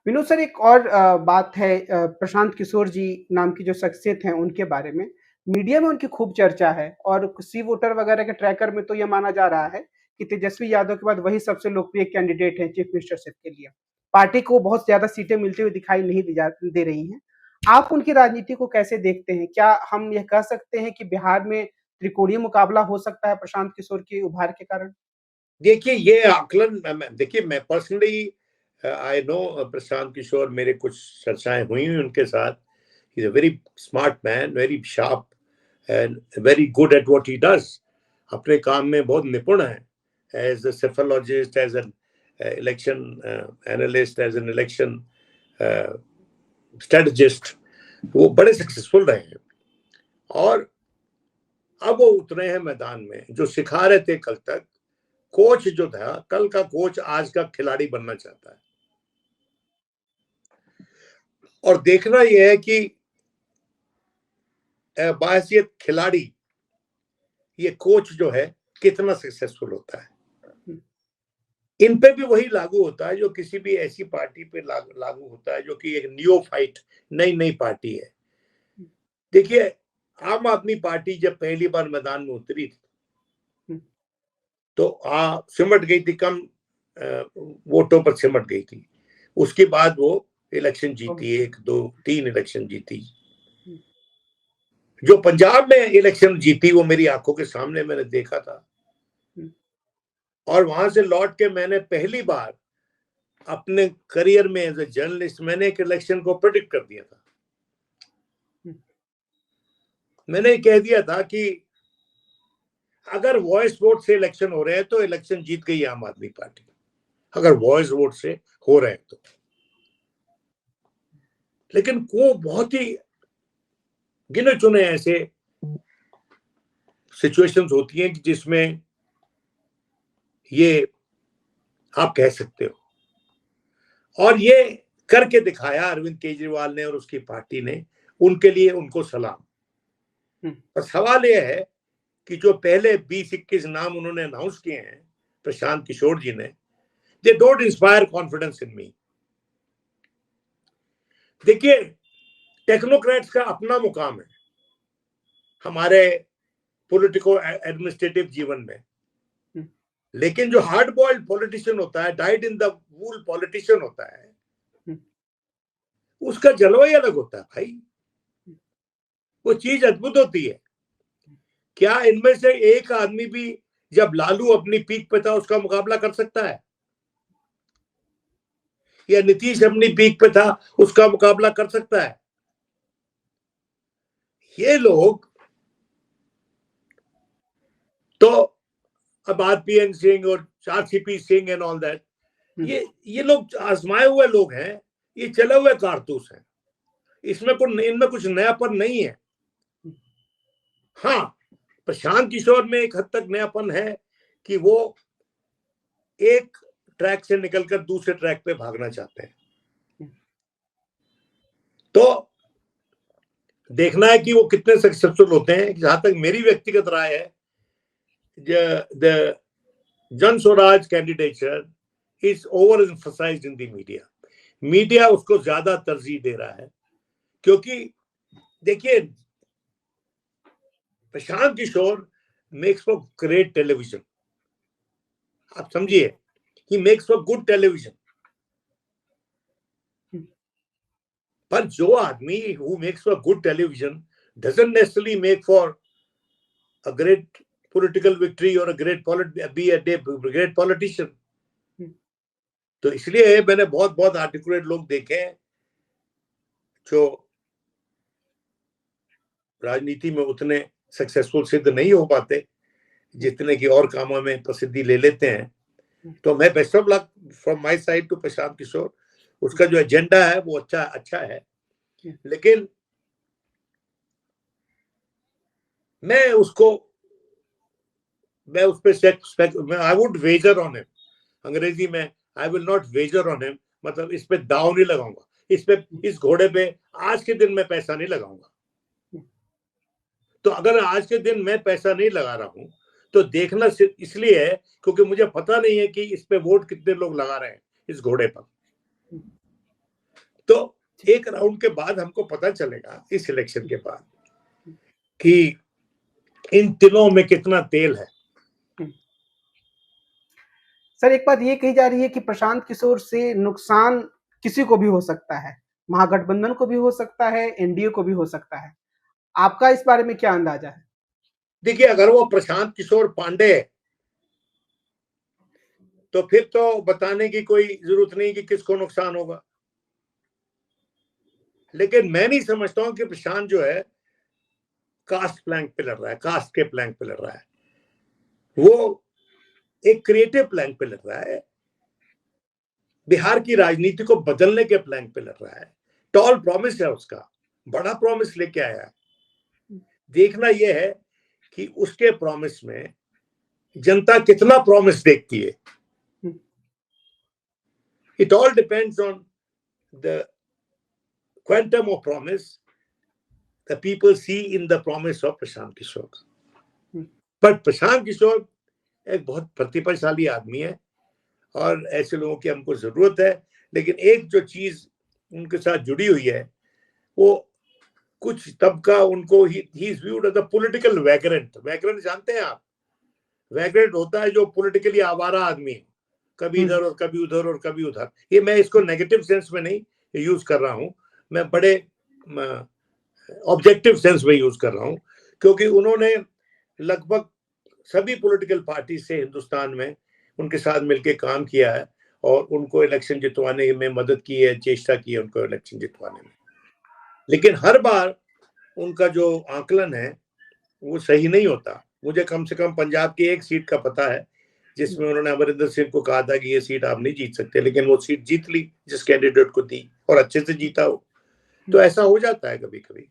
Vinod sir, एक और बात है, प्रशांत किशोर जी नाम की जो शख्सियत हैं उनके बारे में, मीडिया में उनकी खूब चर्चा है और सी वोटर वगैरह के ट्रैकर में तो ये माना जा रहा है कि तेजस्वी यादव के बाद वही सबसे लोकप्रिय कैंडिडेट हैं चीफ मिनिस्टरशिप के लिए। पार्टी को बहुत ज़्यादा सीटें मिलती हुई दिखाई नहीं दे रही हैं। आप उनकी राजनीति को कैसे देखते हैं? क्या हम यह कह सकते हैं कि बिहार में त्रिकोणीय मुकाबला हो सकता है प्रशांत किशोर के उभार के कारण? देखिए, ये आकलन देखिए, मैं personally I know Prashant Kishor, मेरे कुछ चर्चाएं हुई उनके साथ। He is a very smart man, very sharp and very good at what he does. अपने काम में बहुत निपुण है। As a psephologist, as an election analyst, as an election strategist, वो बड़े सक्सेसफुल रहे हैं। और अब वो उतरे हैं मैदान में। जो सिखा रहे थे कल तक, कोच जो था, कल का कोच आज का खिलाड़ी बनना चाहता है। और देखना यह है कि बाहसियत खिलाड़ी ये कोच जो है कितना सक्सेसफुल होता है। इन पे भी वही लागू होता है जो किसी भी ऐसी पार्टी पे लागू होता है जो कि एक नियोफाइट, नई पार्टी है। देखिए, आम आदमी पार्टी जब पहली बार मैदान में उतरी थी तो सिमट गई थी, कम वोटों पर सिमट गई थी। उसके बाद वो इलेक्शन जीती, 1, 2, 3 इलेक्शन जीती। जो पंजाब में इलेक्शन जीती वो मेरी आंखों के सामने मैंने देखा था। और वहां से लौट के मैंने पहली बार अपने करियर में एज ए जर्नलिस्ट मैंने एक इलेक्शन को प्रेडिक्ट कर दिया था। मैंने कह दिया था कि अगर वॉइस वोट से इलेक्शन हो रहे हैं तो इलेक्शन जीत गई आम आदमी पार्टी, अगर वॉइस वोट से हो रहे हैं तो। लेकिन वो बहुत ही गिने चुने ऐसे सिचुएशंस होती हैं कि जिसमें ये आप कह सकते हो। और ये करके दिखाया अरविंद केजरीवाल ने और उसकी पार्टी ने। उनके लिए उनको सलाम। और सवाल यह है कि जो पहले 20-21 नाम उन्होंने अनाउंस किए हैं प्रशांत किशोर जी ने, they don't inspire confidence in me. देखिए, टेक्नोक्रेट्स का अपना मुकाम है हमारे पॉलिटिको एडमिनिस्ट्रेटिव जीवन में। लेकिन जो हार्ड बॉइल्ड पॉलिटिशियन होता है, died in the wool politician होता है, उसका जलवा ही अलग होता है भाई। वो चीज अद्भुत होती है। क्या इनमें से एक आदमी भी जब लालू अपनी पीक पे था उसका मुकाबला कर सकता है? या नीतीश अपनी पीक पे था उसका मुकाबला कर सकता है? ये लोग तो, अब आरपीएन सिंह और RCP Singh and all that, ये लोग आजमाए हुए लोग हैं, ये चले हुए कारतूस हैं। इनमें कुछ नयापन नहीं है। हाँ, प्रशांत किशोर में एक हद तक नयापन है कि वो एक ट्रैक से निकलकर दूसरे ट्रैक पे भागना चाहते हैं। तो देखना है कि वो कितने सक्सेसफुल होते हैं। जहां तक मेरी व्यक्तिगत राय है, the Jan Suraaj candidature is over emphasised in the media. Media उसको ज्यादा तरजीह दे रहा है क्योंकि देखिए, Prashant Kishor makes for great television. आप समझिए, he makes for good television. पर जो आदमी who makes for good television doesn't necessarily make for a great political victory or a great politician. तो इसलिए मैंने बहुत आर्टिकुलेट लोग देखे हैं जो राजनीति में उतने सक्सेसफुल सिद्ध नहीं हो पाते जितने की और कामों में प्रसिद्धि ले लेते हैं। तो मैं best of luck from my side to Prashant Kishor. उसका जो एजेंडा है वो अच्छा है, लेकिन मैं उस पे I would wager on him. अंग्रेजी में I will not wager on him, मतलब इस पे दाव नहीं लगाऊंगा। इस घोड़े पे आज के दिन मैं पैसा नहीं लगाऊंगा। तो अगर आज के दिन मैं पैसा नहीं लगा रहा हूं तो देखना इसलिए है क्योंकि मुझे पता नहीं है कि इस पे वोट कितने लोग लगा रहे हैं इस घोड़े पर। एक राउंड के बाद हमको पता चलेगा, इस इलेक्शन के बाद, कि इन तिलों में कितना तेल है। सर, एक बात ये कही जा रही है कि प्रशांत किशोर से नुकसान किसी को भी हो सकता है, महागठबंधन को भी हो सकता है, एनडीए को भी हो सकता है। आपका इस बारे में क्या अंदाजा है? देखिए, अगर वो प्रशांत किशोर पांडे है तो फिर तो बताने की कोई जरूरत नहीं कि किसको नुकसान होगा। लेकिन मैं नहीं समझता हूं कि प्रशांत जो है कास्ट प्लैंक पे लड़ रहा है, कास्ट के प्लैंक पे लड़ रहा है। वो एक क्रिएटिव प्लैंक पे लड़ रहा है, बिहार की राजनीति को बदलने के प्लैंक पे लड़ रहा है। टॉल प्रॉमिस है उसका, बड़ा प्रॉमिस लेके आया है। देखना यह है कि उसके प्रॉमिस में जनता कितना प्रॉमिस देखती है। It all depends on the quantum of promise the people see in the promise of Prashant Kishor. पर प्रशांत किशोर एक बहुत प्रतिभाशाली आदमी है और ऐसे लोगों की हमको जरूरत है। लेकिन एक जो चीज उनके साथ जुड़ी हुई है, वो कुछ तबका उनको he is viewed as a political vagrant. Vagrant जानते हैं आप? वैग्रेंट होता है जो पॉलिटिकली आवारा आदमी, कभी इधर और कभी उधर और कभी उधर। ये मैं इसको नेगेटिव सेंस में नहीं यूज कर रहा हूं, मैं बड़े ऑब्जेक्टिव सेंस में यूज कर रहा हूं, क्योंकि उन्होंने लगभग सभी पॉलिटिकल पार्टी से हिंदुस्तान में उनके साथ मिलकर काम किया है और उनको इलेक्शन जितवाने में मदद की है, चेष्टा की है उनको इलेक्शन जितवाने में। लेकिन हर बार उनका जो आकलन है वो सही नहीं होता। मुझे कम से कम पंजाब की एक सीट का पता है जिसमें उन्होंने अमरिंदर सिंह को कहा था कि ये सीट आप नहीं जीत सकते, लेकिन वो सीट जीत ली जिस कैंडिडेट को दी, और अच्छे से जीता हो। तो ऐसा हो जाता है कभी कभी।